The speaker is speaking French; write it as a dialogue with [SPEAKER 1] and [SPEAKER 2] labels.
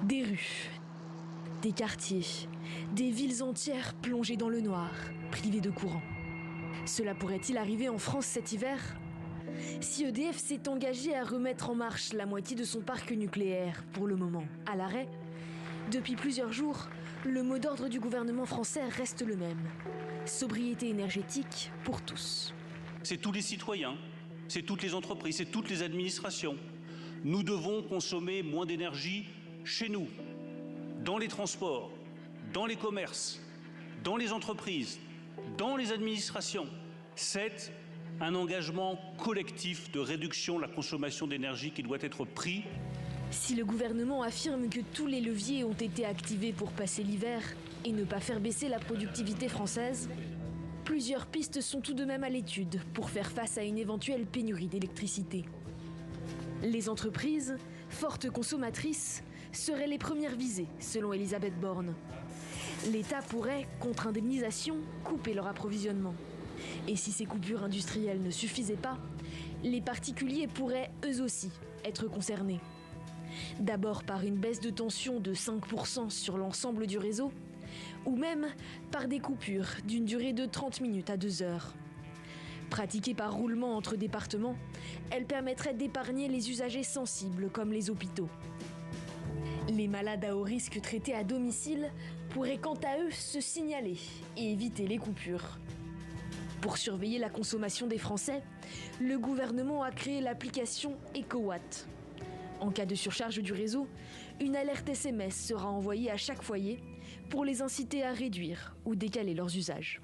[SPEAKER 1] Des rues, des quartiers, des villes entières plongées dans le noir, privées de courant. Cela pourrait-il arriver en France cet hiver ? Si EDF s'est engagé à remettre en marche la moitié de son parc nucléaire, pour le moment à l'arrêt, depuis plusieurs jours, le mot d'ordre du gouvernement français reste le même. Sobriété énergétique pour tous.
[SPEAKER 2] C'est tous les citoyens, c'est toutes les entreprises, c'est toutes les administrations. Nous devons consommer moins d'énergie chez nous, dans les transports, dans les commerces, dans les entreprises, dans les administrations. C'est un engagement collectif de réduction de la consommation d'énergie qui doit être pris.
[SPEAKER 1] Si le gouvernement affirme que tous les leviers ont été activés pour passer l'hiver et ne pas faire baisser la productivité française, plusieurs pistes sont tout de même à l'étude pour faire face à une éventuelle pénurie d'électricité. Les entreprises, fortes consommatrices, seraient les premières visées, selon Elisabeth Borne. L'État pourrait, contre indemnisation, couper leur approvisionnement. Et si ces coupures industrielles ne suffisaient pas, les particuliers pourraient, eux aussi, être concernés. D'abord par une baisse de tension de 5% sur l'ensemble du réseau, ou même par des coupures d'une durée de 30 minutes à 2 heures. Pratiquée par roulement entre départements, elle permettrait d'épargner les usagers sensibles comme les hôpitaux. Les malades à haut risque traités à domicile pourraient quant à eux se signaler et éviter les coupures. Pour surveiller la consommation des Français, le gouvernement a créé l'application EcoWatt. En cas de surcharge du réseau, une alerte SMS sera envoyée à chaque foyer pour les inciter à réduire ou décaler leurs usages.